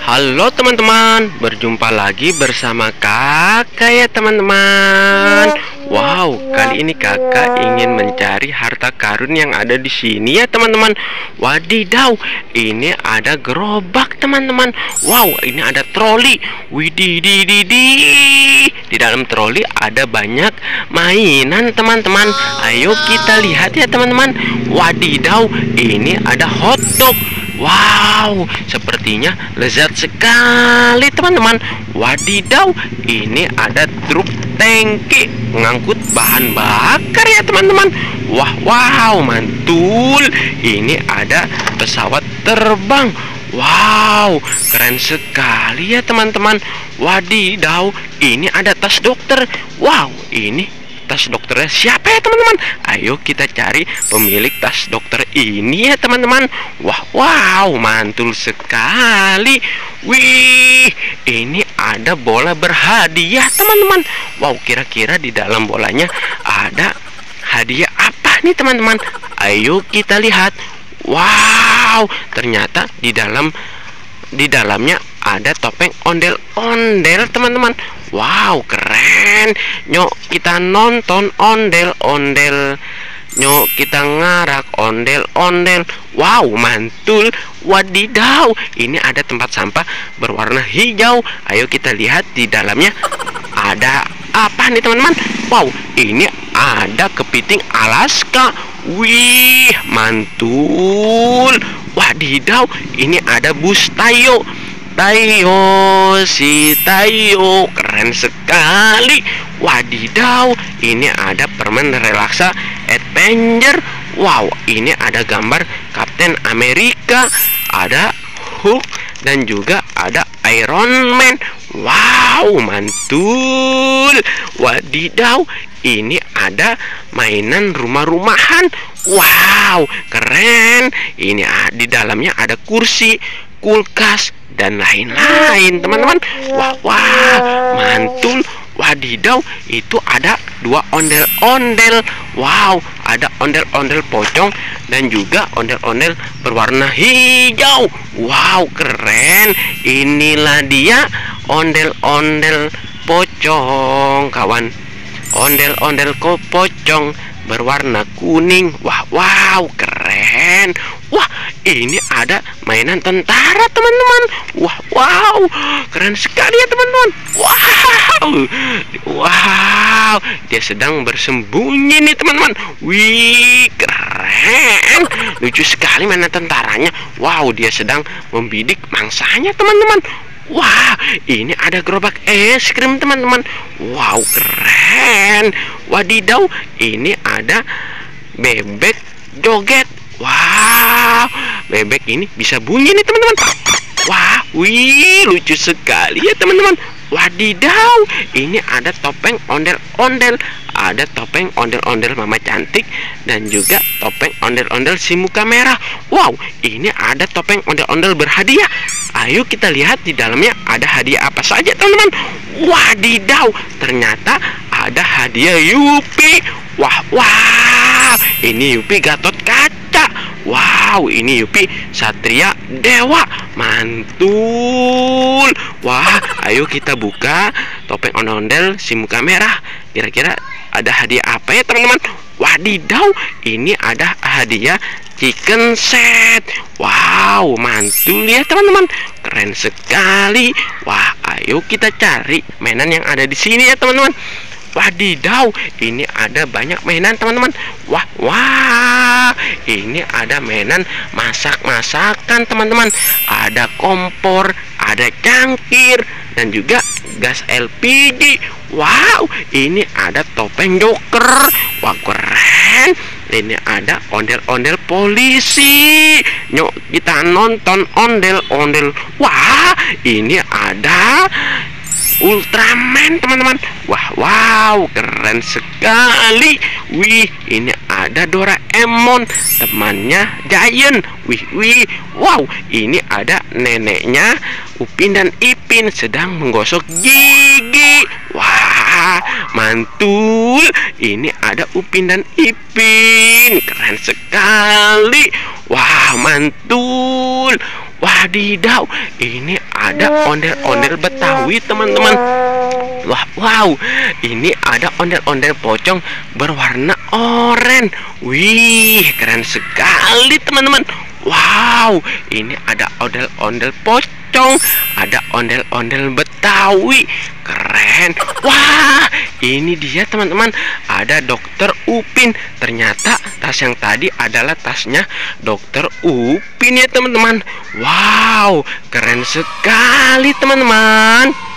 Halo teman-teman, berjumpa lagi bersama kakak ya teman-teman. Wow, kali ini kakak ingin mencari harta karun yang ada di sini ya teman-teman. Wadidaw, ini ada gerobak teman-teman. Wow, ini ada troli. Wididididi. Di dalam troli ada banyak mainan teman-teman. Ayo kita lihat ya teman-teman. Wadidaw, ini ada hotdog. Wow, sepertinya lezat sekali teman-teman. Wadidaw, ini ada truk tangki mengangkut bahan bakar ya teman-teman. Wow, mantul. Ini ada pesawat terbang. Wow, keren sekali ya teman-teman. Wadidaw, ini ada tas dokter. Wow, ini tas dokternya siapa ya teman-teman? Ayo kita cari pemilik tas dokter ini ya teman-teman. Wow, mantul sekali. Wih, ini ada bola berhadiah teman-teman. Wow, kira-kira di dalam bolanya ada hadiah apa nih teman-teman? Ayo kita lihat. Wow, ternyata di dalamnya ada topeng ondel-ondel teman-teman. Wow, keren. Nyok kita nonton ondel-ondel. Nyok kita ngarak ondel-ondel. Wow, mantul. Wadidaw, ini ada tempat sampah berwarna hijau. Ayo kita lihat di dalamnya ada apa nih teman-teman. Wow, ini ada kepiting Alaska. Wih, mantul. Wadidaw, ini ada bus Tayo. Si Tayo, keren sekali. Wadidaw, ini ada permen relaksa Adventure. Wow, ini ada gambar Kapten Amerika, ada Hulk, dan juga ada Iron Man. Wow, mantul. Wadidaw, ini ada mainan rumah-rumahan. Wow, keren. Ini di dalamnya ada kursi, kulkas, dan lain-lain teman-teman. Wah, mantul. Wadidaw, itu ada dua ondel-ondel. Wow, ada ondel-ondel pocong dan juga ondel-ondel berwarna hijau. Wow, keren. Inilah dia ondel-ondel pocong, kawan. Ondel-ondel pocong berwarna kuning. Wow, keren. Wah, ini ada mainan tentara teman-teman. Wow, keren sekali ya teman-teman. Wow, dia sedang bersembunyi nih teman-teman. Wih, keren. Lucu sekali mainan tentaranya. Wow, dia sedang membidik mangsanya teman-teman. Wah, ini ada gerobak es krim teman-teman. Wow, keren. Wadidaw, ini ada bebek joget. Wow, bebek ini bisa bunyi nih teman-teman. Wah, wih, lucu sekali ya teman-teman. Wadidaw, ini ada topeng ondel-ondel. Ada topeng ondel-ondel mama cantik dan juga topeng ondel-ondel si muka merah. Wow, ini ada topeng ondel-ondel berhadiah. Ayo kita lihat di dalamnya ada hadiah apa saja teman-teman. Wadidaw, ternyata ada hadiah Yupi. Wah, ini Yupi Gatot Kaca. Wow, ini Yupi Satria Dewa. Mantul. Wah, ayo kita buka topeng ondel-ondel si muka merah. Kira-kira ada hadiah apa ya teman-teman? Wadidaw, ini ada hadiah chicken set. Wow, mantul ya teman-teman. Keren sekali. Wah, ayo kita cari mainan yang ada di sini ya teman-teman. Wadidaw, ini ada banyak mainan teman-teman. Wah, ini ada mainan masak-masakan teman-teman. Ada kompor, ada cangkir, dan juga gas LPG. Wow, ini ada topeng Joker. Wah, keren. Ini ada ondel-ondel polisi. Yuk kita nonton ondel-ondel. Wah, ini ada Ultraman teman-teman. Wow, keren sekali. Wih, ini ada Doraemon, temannya Giant. Wih, wow, ini ada neneknya Upin dan Ipin sedang menggosok gigi. Wah, mantul. Ini ada Upin dan Ipin, keren sekali. Wah, mantul. Wadidaw, ini ada ondel-ondel Betawi, teman-teman. Wah, wow, ini ada ondel-ondel pocong berwarna oranye. Wih, keren sekali, teman-teman. Wow, ini ada ondel-ondel pocong, ada ondel-ondel Betawi. Keren. Wah, ini dia, teman-teman. Ada Dokter Upin. Ternyata tas yang tadi adalah tasnya Dokter Upin ya, teman-teman. Wow, keren sekali, teman-teman.